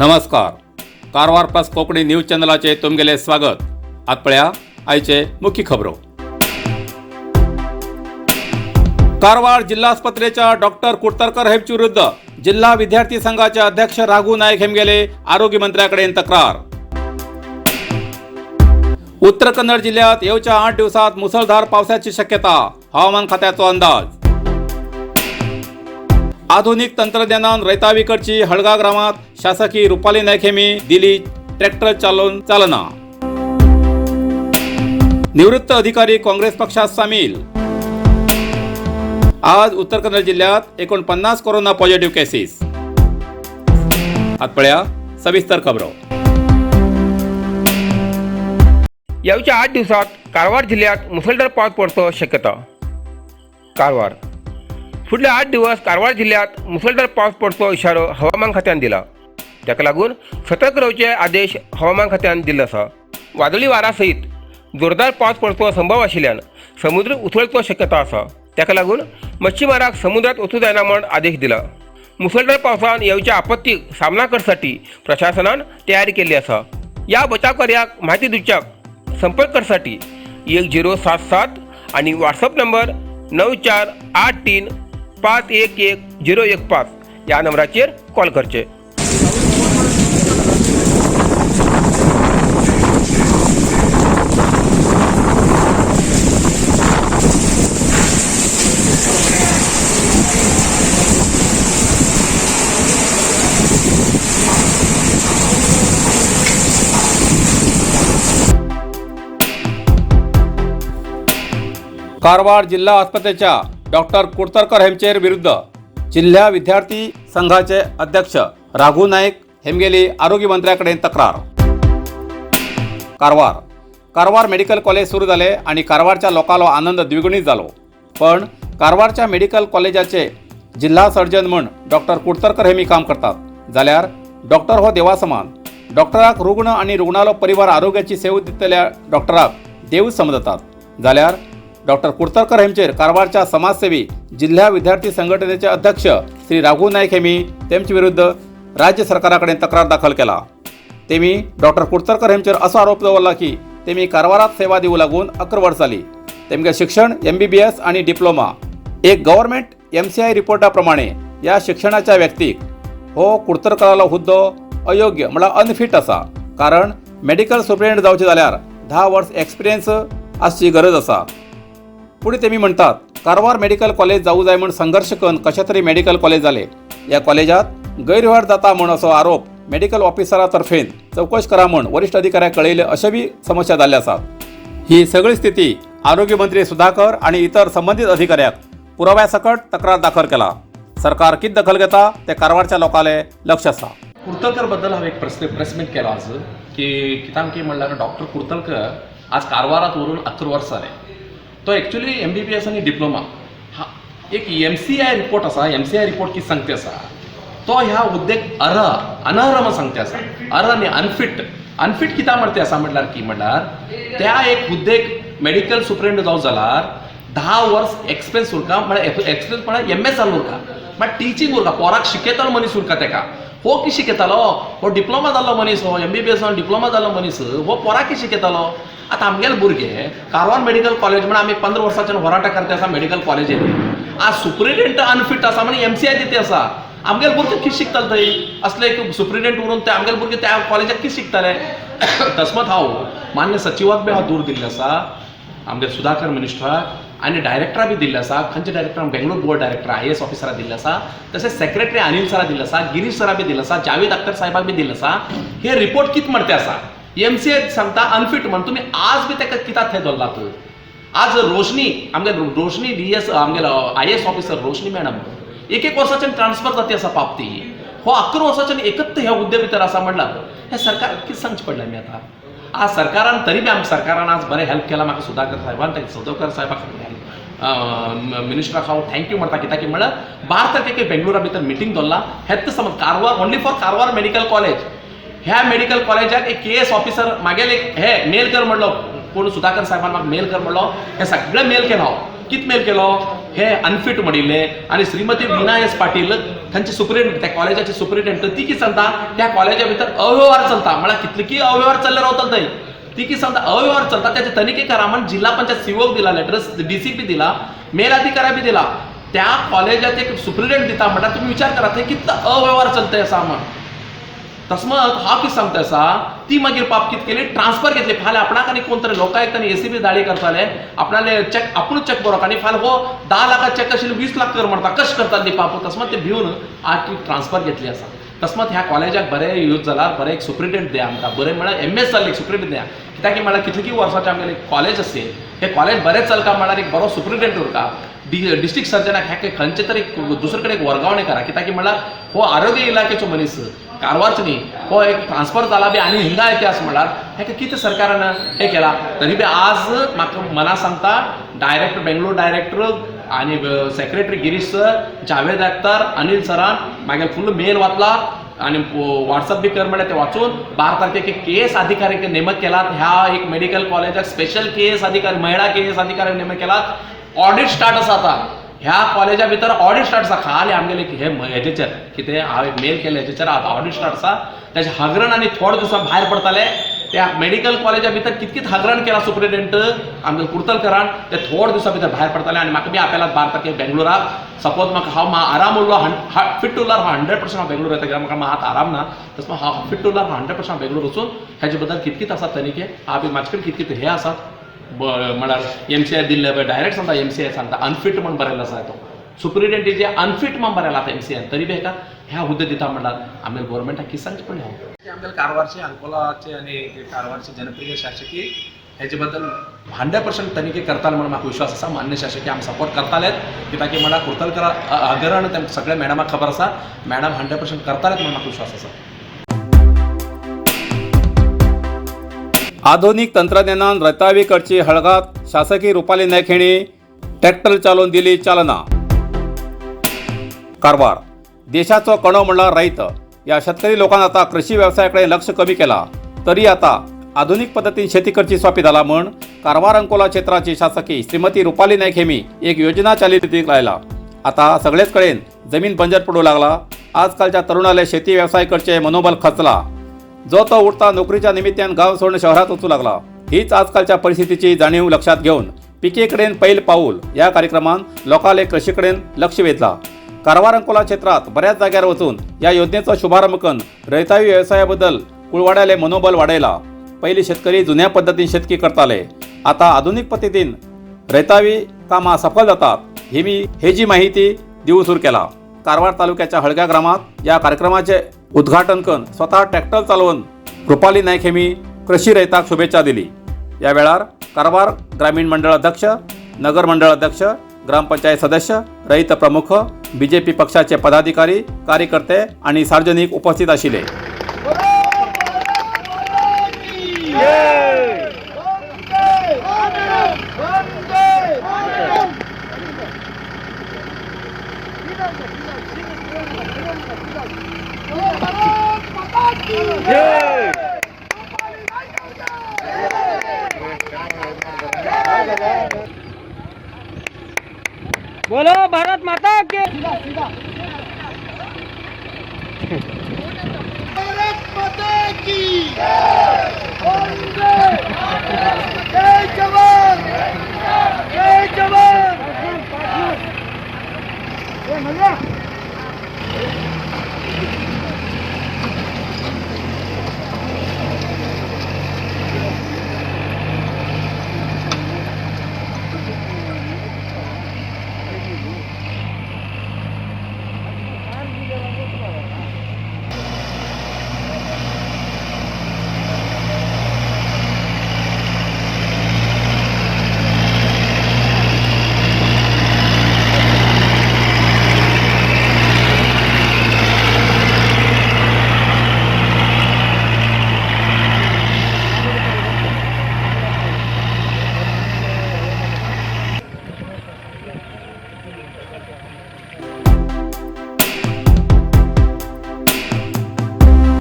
नमस्कार. Karwar plus Konkani news चॅनलाचे तुमगेले स्वागत. आतपळ्या आयचे मुख्य खबरो. कारवार जिल्हा आस्पत्रेच्या डॉक्टर कुडतरकर हेमचे विरुद्ध जिल्हा विद्यार्थी संघाचे अध्यक्ष राघू नाईक हेमगेले आरोग्य मंत्र्याकडे तक्रार. उत्तर कन्नड जिल्ह्यात येवच्या 8 दिवसात मुसळधार पावसाची शक्यता, हवामान खात्याचा अंदाज. आधुनिक तंत्रज्ञानान रैताविकडची हळगा ग्रामात शासकीय रुपाली नाईक हेमी दिली ट्रॅक्टर चालवून चालना. निवृत्त अधिकारी काँग्रेस पक्षात सामील. आज उत्तर कन्नड जिल्ह्यात 49 कोरोना पॉझिटिव्ह केसेस. आतपळ्या सविस्तर खबरो. येवच्या 8 दिवसात कारवार जिल्ह्यात मुसळधार पाऊस पडतो शक्यता. कारवार फुडले 8 दिवस कारवार जिल्ह्यात मुसळधार पाऊस पडतो इशारो हवामान खात्यान दिला. ताका लागून सतर्क रावचे आदेश हवामान खात्यान दिल्लो आसा. वादळी वारा सयत जोरदार पावस पडतो संभव आशिल्ल्यान समुद्र उसळचो शक्यता आसा. ताका लागून मच्छीमाराक समुद्रात वचूं जायना म्हण आदेश दिला. मुसळधार पावसान येवच्या आपत्तीक सामना करसाठी प्रशासनान तयारी केल्ली आसा. या बचाव कार्याक म्हायती दिवच्याक संपर्क करसाठी 1077 आणि व्हॉट्सअप नंबर 9483511015 या नंबराचेर कॉल करचे. कारवार जिल्हा आस्पत्रेच्या डॉक्टर कुडतरकर हेमचेर विरुद्ध जिल्हा विद्यार्थी संघाचे अध्यक्ष राघू नाईक हेमगेली आरोग्य मंत्र्याकडे तक्रार. कारवार मेडिकल कॉलेज सुरू झाले आणि कारवारच्या लोकांलो आनंद द्विगुणित झालो. पण कारवारच्या मेडिकल कॉलेजाचे जिल्हा सर्जन म्हण डॉक्टर कुडतरकर हेमी काम करतात जाल्यार डॉक्टर हो देवा समान. डॉक्टराक रुग्ण आणि रुग्णालो परिवार आरोग्याची सेवा दितल्या डॉक्टराक देव समजतात जाल्यार डॉक्टर कुडतरकर हेमचेर कारवारच्या समाजसेवी जिल्हा विद्यार्थी संघटनेचे अध्यक्ष श्री राघू नाईक हेमी तेमचे विरुद्ध राज्य सरकाराकडे तक्रार दाखल केला. तेमी डॉक्टर कुडतरकर हेमचेर असो आरोप दवरला की तेमी कारवारात सेवा दिवू लागून 11 वर्स जाली. तेमगे शिक्षण MBBS आणि डिप्लोमा. एक गव्हर्मेंट MCI रिपोर्टा प्रमाणे या शिक्षणाच्या व्यक्तीक हो कुडतरकरालो हुद्दो अयोग्य म्हळ्यार अनफिट आसा. कारण मेडिकल सुप्रिटेंडंट जावचे जाल्यार 10 वर्स एक्सपिरियन्स आसची गरज आसा. पुढे तेमी म्हणतात कारवार मेडिकल कॉलेज जावू जाय म्हण संघर्श करून कशा तरी मेडिकल कॉलेज जाले. या कॉलेजात गैरव्यवहार जाता म्हण असो आरोप मेडिकल ऑफिसरा तर्फेन चौकश करा म्हण वरिष्ठ अधिकाऱ्याक कळयले अशे बी समस्या जाल्ले आसात. ही सगळी स्थिती आरोग्य मंत्री सुधाकर आणि इतर संबंधित अधिकाऱ्याक पुराव्या सकट तक्रार दाखल केला. सरकार कित दखल घेता ते कारवारच्या लोकांले लक्ष आसा. कुडतरकर बद्दल हांवें एक प्रेस मीट केलो आज की कित्याक की म्हणल्यार डॉक्टर कुडतरकर आज कारवारात व्हरून 11 वर्स जाले. तो एक्चुअली MBBS आणि डिप्लोमा हा एक MCI रिपोर्ट आसा. MCI रिपोर्ट कितें सांगता आसा तो ह्या हुद्देक अनर्ह म्हण सांगता आसा. अर्ह न्ही अनफिट कित्याक म्हणटा आसा म्हणल्यार त्या एक हुद्देक मेडिकल सुप्रिटेंडंट जावं जाल्यार 10 वर्स एक्सपिरियन्स उरका म्हळ्यार एक्सपिरियन्स म्हळ्यार MS जाल्लो उरका म्हळ्यार टिचींग उरका. पोराक शिकयतालो मनीस उरका तेका. हो की शिकयतालो हो डिप्लोमा जाल्लो मनीस हो MBBS डिप्लोमा जाल्लो मनीस हो पोराक शिकयतालो. आतां आमगेले भुरगे कारवार मेडिकल कॉलेज म्हण आमी 15 वर्सांच्यान होराटा करता आसा मेडिकल कॉलेजीन. आज सुप्रिटेंडंट अनफिट आसा म्हण MCI दिते आसा. आमगेले भुरगे कितें शिकताले थंय असले एक सुप्रिटेंडंट उरून ते आमगेले भुरगे त्या कॉलेजाक कितें शिकताले. तस्मात हांव मान्य सचिवाक बी हांव दूर दिल्ले आसा आमगे सुधाकर मिनिस्टराक आनी डायरेक्टरा बी दिल्ले आसा. खंयचे director Bengaluru board director IAS ऑफिसराक दिल्ले आसा. तशेंच सेक्रेटरी अनिल सराक दिल्ले आसा. गिरीश सराक बी दिल्ले आसा. जावेद अख्तर साहेबाक बी दिल्ले आसा. हे रिपोर्ट कितें म्हणटा आसा MCI सांगता अनफिट म्हण. तुमी आज बी ताका कित्याक थंय दवरलात. आज रोशनी DS आमगे IAS ऑफिसर रोशनी मॅडम 1 वर्साच्यान ट्रान्सफर जाती आसा पावती. हो 11 वर्साच्यान एकच ह्या हुद्दे भितर आसा म्हणल्यार हे सरकार कितें सांगचें पडलें आमी आतां. आज सरकारान तरी बी आमच्या सरकारान आज बरें हेल्प केला म्हाका सुधाकर साहेबान. सुधाकर साहेबाक मिनिस्टराक हांव थँक्यू म्हणटा. कित्याक म्हळ्यार 12 तारखेक बेंगळुरा भितर मिटींग दवरला. हेच समज Karwar only for Karwar medical college. ह्या मेडिकल कॉलेजाक एक KS ऑफिसर मागेल एक हे मेल कर म्हणलो. कोण सुधाकर साहेबान म्हाका मेल कर म्हणलो. हे सगळें मेल केलो हांव. कित मेल केलो हे अनफिट म्हणिल्ले. आणि श्रीमती वीणा S. पाटील थंयचे सुपरिटेंडंट त्या कॉलेजाचे सुपरिटेंडंट ती कितें सांगता त्या कॉलेजा भितर अव्यवहार चलता म्हळ्यार कितलेकी अव्यवहार चल्ले रावतले थंय ती कितें सांगता अव्यवहार चलता त्याचे तनिके करा म्हणून जिल्हा पंचायत सीओक दिला लेटर DCP दिला मेल अधिकाऱ्या बी दिला त्या कॉलेजाचे एक सुपरिटेंडंट दिता म्हणल्यार तुम्ही विचार करा थंय कितलो अव्यवहार चलतय आसा म्हण तस्मात हांव कितें सांगता आसा ती मागीर पाप कितें केली ट्रान्सफर घेतली फाल्यां आपणाक आनी कोण तरी लोकांक तांणी ACB धाडी करताले आपणाले चॅक आपुणूच चॅक बरोवप आनी फाल्यां हो 10 लाखां चॅक आशिल्लो 20 लाख कर म्हणटा कशें करताले ती पाप तस्मात ते भिवन आज ती ट्रान्सफर घेतली आसा तस्मात ह्या कॉलेजाक बरें यूज जाल्यार बरें एक सुपरिटेंडंट दिया आमकां बरें म्हळ्यार MS जाल्ले सुपरिटेंडंट दिया कित्याक की म्हळ्यार कितलीं वर्साचें आमगेलें कॉलेज असेल हे कॉलेज बरें चलता म्हळ्यार एक बरो सुपरिटेंडंट उरता डिस्ट्रिक्ट सर्जनाक ह्या खंयचे तरी दुसरे कडेन वर्गावणी करा कित्याक की म्हळ्यार हो आरोग्य इलाक्याचो मनीस कारवारचो न्ही हो एक ट्रान्सफर जाला बी आनी हिंगा इतिहास म्हळ्यार हेका कितें सरकारान हे केला तरी बी आज म्हाका मना सांगता डायरेक्टर बेंगलोर डायरेक्टर आनी सेक्रेटरी गिरीश सर जावेद अख्तर अनिल सरान मागीर फुल्ल मेल वाचला आणि व्हॉट्सअप बी कर म्हळ्यार ते वाचून 12 तारखेक एक KS अधिकारी नेमक केलात ह्या एक मेडिकल कॉलेजाक स्पेशल KS अधिकारी महिला KS अधिकारी नेमक केलात ऑडिट स्टार्ट आसा आता ह्या कॉलेजा भितर ऑडिट स्टार्ट आसा खाली आमगेले हे हेजेचेर कितें हांव एक मेल केले हेजेचेर ऑडिट स्टार्ट आसा त्याचे हगरण आनी थोडे दिवसां भायर पडताले त्या मेडिकल कॉलेजा भितर कितकीत हगरण केला सुपरिटेंडंट आमगे कुर्तलकरान ते थोडे दिवसां भितर भायर पडताले आनी म्हाका बी आपयलात 12 तारखेक बेंगलोराक सपोज म्हाका हांव आराम उरलो फिट उरल्यार हांव 100% हांव बेंगलोर येता कित्याक म्हाका हात आराम ना तसो हांव फिट उरल्यार हांव 100% हांव बेंगलोर वचून हेजे बद्दल कितकीत आसात तनिके हांव बी म्हाजे कडेन कितकीत हे आसात म्हळ्यार MCI दिल्ले डायरेक्ट सांगता MCI सांगता अनफिट म्हणून बरयल्लो आसा तो सुपरिटेंडंट जे अनफिट म्हणून बरयला आतां MCI तरी बी हेका ह्या हुद्दे दिता म्हळ्यार आमगे गव्हर्मेंटाक कितें सांगचें पडलें हांव आमगेले कारवारचे अंकोलाचे आनी कारवारचे जनप्रिय शासकी हेजे बद्दल 100% तनिके करताले म्हणून म्हाका विश्वास आसा मान्य शासकी आमी सपोर्ट करतालेत कित्याक की म्हळ्यार कुर्तलकर हगरण तें सगळे मॅडमाक खबर आसा मॅडम 100% करतालेत म्हणून म्हाका विश्वास आसा आधुनिक तंत्रज्ञानान रतावी कडची हळगात शासकीय रुपाली नायक हेणी ट्रॅक्टर चालवून दिली चालना कारवार देशाचो कणो म्हणल्यार रैत या शेतकरी लोकांनी आता कृषी व्यवसायाकडे लक्ष कमी केला तरी आता आधुनिक पद्धतीन शेती करची स्वापी झाला म्हण कारवार अंकोला क्षेत्राची शासकी श्रीमती रुपाली नायक हेमी एक योजना चालीक लायला आता सगळेच कडेन जमीन बंजर पडू लागला आजकालच्या तरुणाले शेती व्यवसाय करचे मनोबल खचला जो तो उठता नोकरीच्या निमित्तान गाव सोडून शहरात वचू लागला हीच आजकालच्या परिस्थितीची जाणीव लक्षात घेऊन पिकेकडेन पैल पाऊल या कार्यक्रमान लोकांले कृषीकडेन लक्ष वेधला कारवार अंकोला क्षेत्रात बऱ्याच जाग्यार वचून या योजनेचो शुभारंभ करून रैतावी व्यवसायाबद्दल कुळवाड्याले मनोबल वाडयला पयलीं शेतकरी जुन्या पद्धतीन शेतकी करताले आता आधुनिक पद्धतीन रैतावी कामां सफल जातात हेजी माहिती दिवू सुरू केला कारवार तालुक्याच्या हळग्या ग्रामात या कार्यक्रमाचे उद्घाटन करून स्वतः ट्रॅक्टर चालवून रुपाली नायक हेमी कृषी रैताक शुभेच्छा दिली या वेळार कारवार ग्रामीण मंडळ अध्यक्ष नगर मंडळ अध्यक्ष ग्रामपंचायत सदस्य रैत प्रमुख BJP पक्षाचे पदाधिकारी कार्यकर्ते आणि सार्वजनिक उपस्थित आशिल्ले बोलो भारत माता के भारत माता की जय जवान जय जवान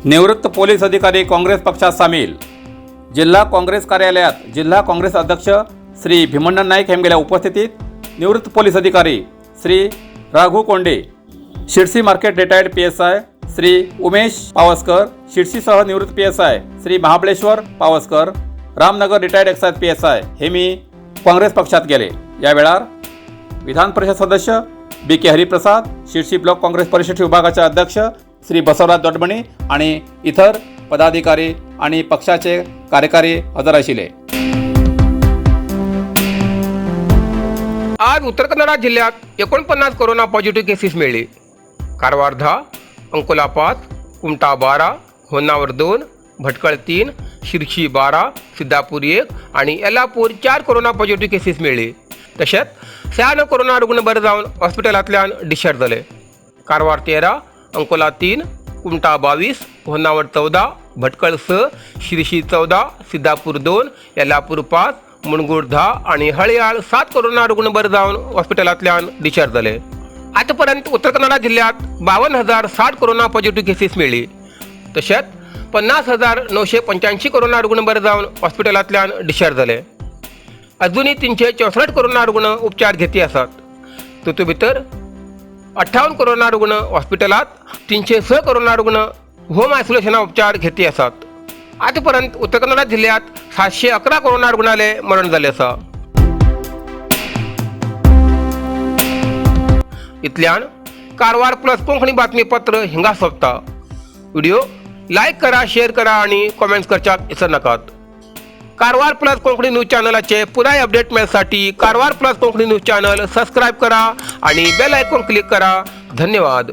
निवृत्त पोलीस अधिकारी काँग्रेस पक्षात सामील जिल्हा काँग्रेस कार्यालयात जिल्हा काँग्रेस अध्यक्ष श्री भीमण्ण नाईक हेमगेल्या उपस्थितीत निवृत्त पोलीस अधिकारी Shri Raghu Konde Sirsi market retired PSI Shri Umesh Pawaskar, शिरसीसह निवृत्त PSI Shri Mahabaleshwar Pawaskar, Ramnagar retired excise PSI हे मी काँग्रेस पक्षात गेले. या वेळार विधान परिषद सदस्य BK हरिप्रसाद, शिरसी ब्लॉक काँग्रेस परिषद विभागाचे अध्यक्ष श्री बसवराज दोडमणी आणि इतर पदाधिकारी आणि पक्षाचे कार्यकारी हजर आशिले. आज उत्तर कन्नड जिल्ह्यात 49 कोरोना पॉझिटिव्ह केसेस मिळाले. कारवार 10, अंकोला 5, कुमटा 12, होन्नावर 2, भटकळ 3, शिरसी 12, सिद्धापूर 1 आणि येल्लापूर 4 कोरोना पॉझिटिव्ह केसेस मिळाले. तसेच 6 कोरोना रुग्ण बरे जाऊन हॉस्पिटलांतल्यान डिस्चार्ज झाले. कारवार 13, अंकोला 3, कुमटा 22, होन्नावर 14, भटकळ 6, शिरसी 14, सिद्धापूर 2, येल्लापूर 5, मुणगूड 10 आणि हळयाळ 7 कोरोना रुग्ण बरे जाऊन हॉस्पिटलांतल्यान डिस्चार्ज झाले. आतापर्यंत उत्तर कन्नड जिल्ह्यात 52,060 कोरोना पॉझिटिव्ह केसेस मिळाली. तसेच 50,985 कोरोना रुग्ण बरे जाऊन हॉस्पिटलांतल्यान डिस्चार्ज झाले. अजूनही 364 कोरोना रुग्ण उपचार घेती असतात. तातूंत भितर 58 कोरोना रुग्ण हॉस्पिटलात, 306 कोरोना रुग्ण होम आयसोलेशना उपचार घेती असतात. आतापर्यंत उत्तर कन्नड जिल्ह्यात 711 कोरोना रुग्णालय मरण झाले आसा. इतल्यान कारवार प्लस कोंकणी बातमीपत्र हिंगा सोंपता. व्हिडिओ लाईक करा, शेअर करा आणि कॉमेंट्स करच्याक विसर नाकात. कारवार प्लस कोंकणी न्यूज चॅनलाचे पुराय अपडेट मेळसाठी Karwar plus Konkani news channel subscribe करा आणि बेल आयकॉन क्लिक करा. धन्यवाद.